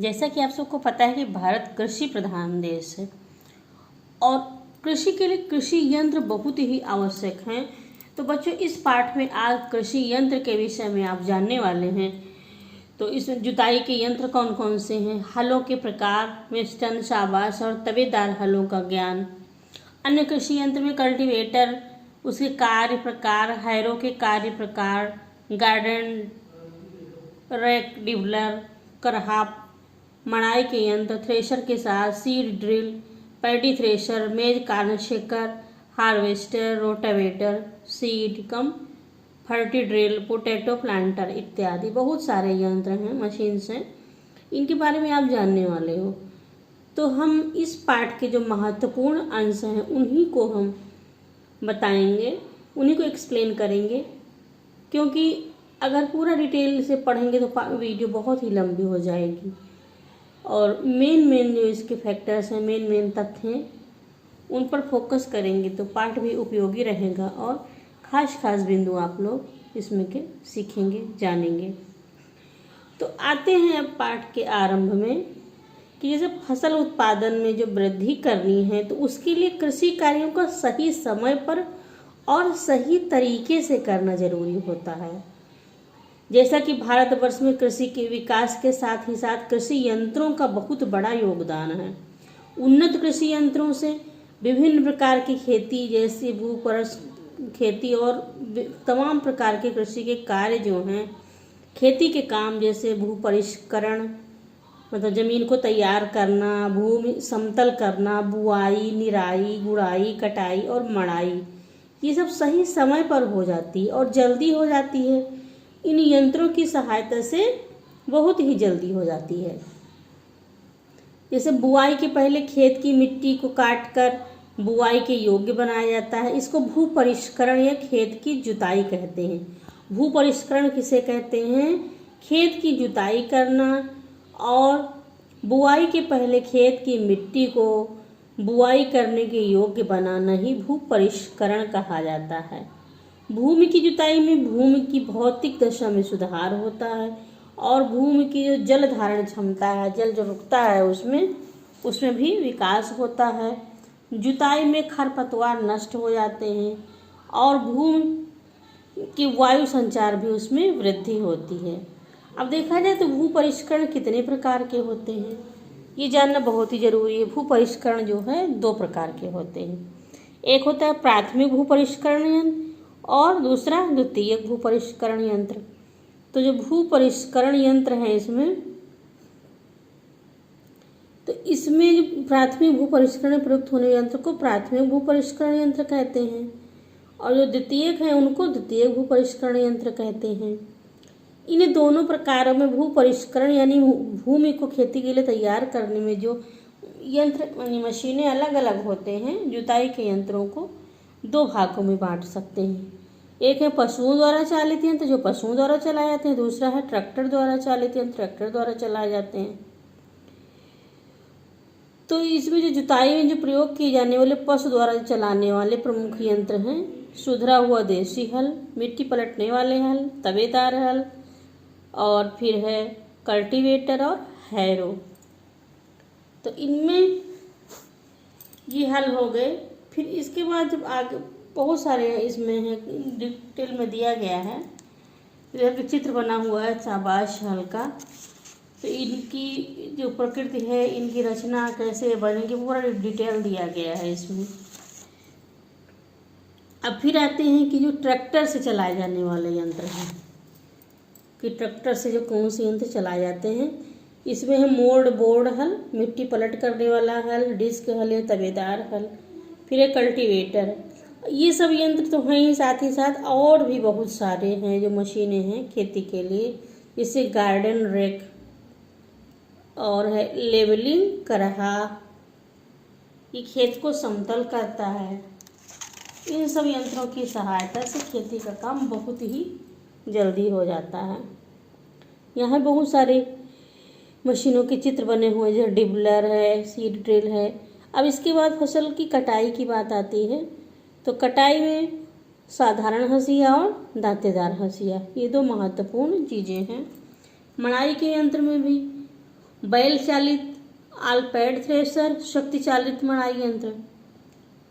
जैसा कि आप सबको पता है कि भारत कृषि प्रधान देश है और कृषि के लिए कृषि यंत्र बहुत ही आवश्यक हैं। तो बच्चों, इस पाठ में आज कृषि यंत्र के विषय में आप जानने वाले हैं। तो इसमें जुताई के यंत्र कौन कौन से हैं, हलों के प्रकार, मिस्टन, शाबाश और तवेदार हलों का ज्ञान। अन्य कृषि यंत्र में कल्टीवेटर, उसके कार्य प्रकार, हैरो के कार्य प्रकार, गार्डन रैक, डिबलर, करहाप, मड़ाई के यंत्र, थ्रेशर के साथ सीड ड्रिल, पैडी थ्रेशर, मेज corn shaker, harvester, rotavator, seed कम फर्टी ड्रिल, पोटैटो प्लांटर इत्यादि बहुत सारे यंत्र हैं, मशीन्स हैं। इनके बारे में आप जानने वाले हो। तो हम इस पाठ के जो महत्वपूर्ण अंश हैं उन्हीं को हम बताएंगे, उन्हीं को एक्सप्लेन करेंगे, क्योंकि अगर पूरा डिटेल से पढ़ेंगे तो वीडियो बहुत ही लंबी हो जाएगी। और मेन जो इसके फैक्टर्स हैं, मेन तथ्य हैं, उन पर फोकस करेंगे तो पाठ भी उपयोगी रहेगा और खास बिंदु आप लोग इसमें के सीखेंगे, जानेंगे। तो आते हैं अब पाठ के आरंभ में कि जैसे फसल उत्पादन में जो वृद्धि करनी है तो उसके लिए कृषि कार्यों का सही समय पर और सही तरीके से करना जरूरी होता है। जैसा कि भारतवर्ष में कृषि के विकास के साथ ही साथ कृषि यंत्रों का बहुत बड़ा योगदान है। उन्नत कृषि यंत्रों से विभिन्न प्रकार की खेती जैसे भूपरस्थ खेती और तमाम प्रकार के कृषि के कार्य जो हैं, खेती के काम जैसे भू परिष्करण मतलब जमीन को तैयार करना, भूमि समतल करना, बुआई, निराई, गुड़ाई, कटाई और मड़ाई, ये सब सही समय पर हो जाती है और जल्दी हो जाती है। इन यंत्रों की सहायता से बहुत ही जल्दी हो जाती है। जैसे बुआई के पहले खेत की मिट्टी को काटकर बुआई के योग्य बनाया जाता है। इसको भू परिष्करण या खेत की जुताई कहते हैं। भू परिष्करण किसे कहते हैं? खेत की जुताई करना और बुआई के पहले खेत की मिट्टी को बुआई करने के योग्य बनाना ही भू परिष्करण कहा जाता है। भूमि की जुताई में भूमि की भौतिक दशा में सुधार होता है और भूमि की जो जल धारण क्षमता है, जल जो रुकता है उसमें भी विकास होता है। जुताई में खरपतवार नष्ट हो जाते हैं और भूमि की वायु संचार भी उसमें वृद्धि होती है। अब देखा जाए तो भू परिष्करण कितने प्रकार के होते हैं, ये जानना बहुत ही जरूरी है। भू परिष्करण जो है 2 प्रकार के होते हैं। एक होता है प्राथमिक भू परिष्करण यंत्र और दूसरा द्वितीयक भू परिष्करण यंत्र। तो जो भू परिष्करण यंत्र है इसमें जो प्राथमिक भू परिष्करण में प्रयुक्त होने यंत्र को प्राथमिक भू परिष्करण यंत्र कहते हैं और जो द्वितीयक है उनको द्वितीयक भू परिष्करण यंत्र कहते हैं। इन दोनों प्रकारों में भू परिष्करण यानी भूमि को खेती के लिए तैयार करने में जो यंत्र यानी मशीनें अलग अलग होते हैं, जुताई के यंत्रों को 2 भागों में बांट सकते हैं। एक है पशुओं द्वारा चालित यंत्र जो पशुओं द्वारा चलाए जाते हैं, दूसरा है ट्रैक्टर द्वारा चालित यंत्र ट्रैक्टर द्वारा चलाए जाते हैं। तो इसमें जो जुताई में जो प्रयोग किए जाने वाले पशु द्वारा चलाने वाले प्रमुख यंत्र हैं सुधरा हुआ देसी हल, मिट्टी पलटने वाले हल, तवेदार हल और फिर है कल्टीवेटर और हैरो। तो इनमें ये हल हो गए। फिर इसके बाद जब आगे बहुत सारे इसमें है डिटेल में दिया गया है, जैसे चित्र बना हुआ है शाबाश हल का। तो इनकी जो प्रकृति है, इनकी रचना कैसे बनेगी, पूरा डिटेल दिया गया है इसमें। अब फिर आते हैं कि जो ट्रैक्टर से चलाए जाने वाले यंत्र हैं कि ट्रैक्टर से जो कौन से यंत्र चलाए जाते हैं। इसमें है मोल्ड बोर्ड हल, मिट्टी पलट करने वाला हल, डिस्क हल या तवेदार हल, फिर है कल्टीवेटर। ये सब यंत्र तो हैं ही, साथ ही साथ और भी बहुत सारे हैं जो मशीनें हैं खेती के लिए, जैसे गार्डन रेक और है लेवलिंग करहा, ये खेत को समतल करता है। इन सब यंत्रों की सहायता से खेती का काम बहुत ही जल्दी हो जाता है। यहाँ बहुत सारे मशीनों के चित्र बने हुए हैं, जैसे डिबलर है, सीड ड्रिल है। अब इसके बाद फसल की कटाई की बात आती है। तो कटाई में साधारण हंसिया और दांतेदार हंसिया, ये 2 महत्वपूर्ण चीज़ें हैं। मड़ाई के यंत्र में भी बैल चालित आल पैड थ्रेशर, शक्ति चालित मड़ाई यंत्र।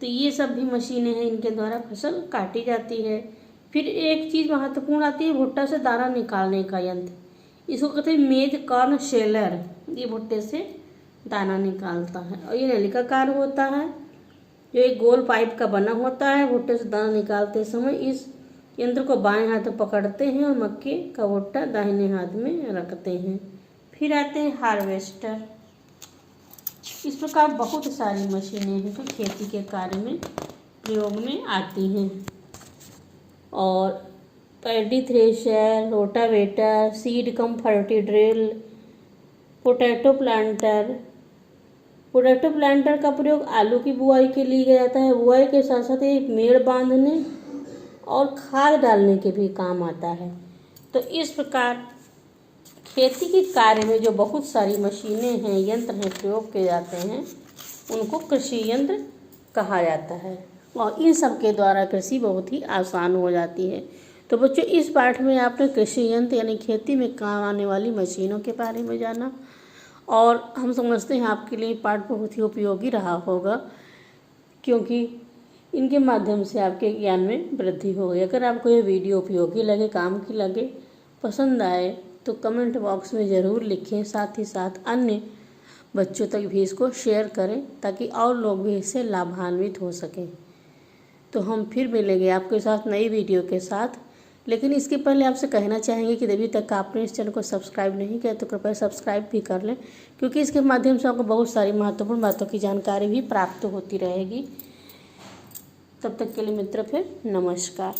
तो ये सब भी मशीनें हैं, इनके द्वारा फसल काटी जाती है। फिर एक चीज़ महत्वपूर्ण आती है भुट्टा से दाना निकालने का यंत्र, इसको कहते हैं मेज कॉर्न शेलर। ये भुट्टे से दाना निकालता है और ये नलिकाकार होता है, जो एक गोल पाइप का बना होता है। भुट्टे से दाना निकालते समय इस यंत्र को बाएं हाथ में पकड़ते हैं और मक्के का भुट्टा दाहिने हाथ में रखते हैं। फिर आते हैं हार्वेस्टर। इस प्रकार बहुत सारी मशीनें हैं जो खेती के कार्य में प्रयोग में आती हैं। और पैडी थ्रेशर, रोटावेटर, सीड कम forty drill, potato planter. Potato planter का प्रयोग आलू की बुआई के लिए किया जाता है। बुआई के साथ साथ एक मेड़ बांधने और खाद डालने के भी काम आता है। तो इस प्रकार खेती के कार्य में जो बहुत सारी मशीनें हैं, यंत्र हैं, प्रयोग किए जाते हैं, उनको कृषि यंत्र कहा जाता है और इन सब के द्वारा कृषि बहुत ही आसान हो जाती है। तो बच्चों, इस पाठ में आपने कृषि यंत्र यानी खेती में काम आने वाली मशीनों के बारे में जाना और हम समझते हैं आपके लिए पाठ बहुत ही उपयोगी रहा होगा, क्योंकि इनके माध्यम से आपके ज्ञान में वृद्धि होगी। अगर आपको ये वीडियो उपयोगी लगे, काम की लगे, पसंद आए तो कमेंट बॉक्स में ज़रूर लिखें। साथ ही साथ अन्य बच्चों तक भी इसको शेयर करें ताकि और लोग भी इससे लाभान्वित हो सकें। तो हम फिर मिलेंगे आपके साथ नई वीडियो के साथ, लेकिन इसके पहले आपसे कहना चाहेंगे कि अभी तक आपने इस चैनल को सब्सक्राइब नहीं किया तो कृपया सब्सक्राइब भी कर लें, क्योंकि इसके माध्यम से आपको बहुत सारी महत्वपूर्ण बातों की जानकारी भी प्राप्त होती रहेगी। तब तक के लिए मित्र, फिर नमस्कार।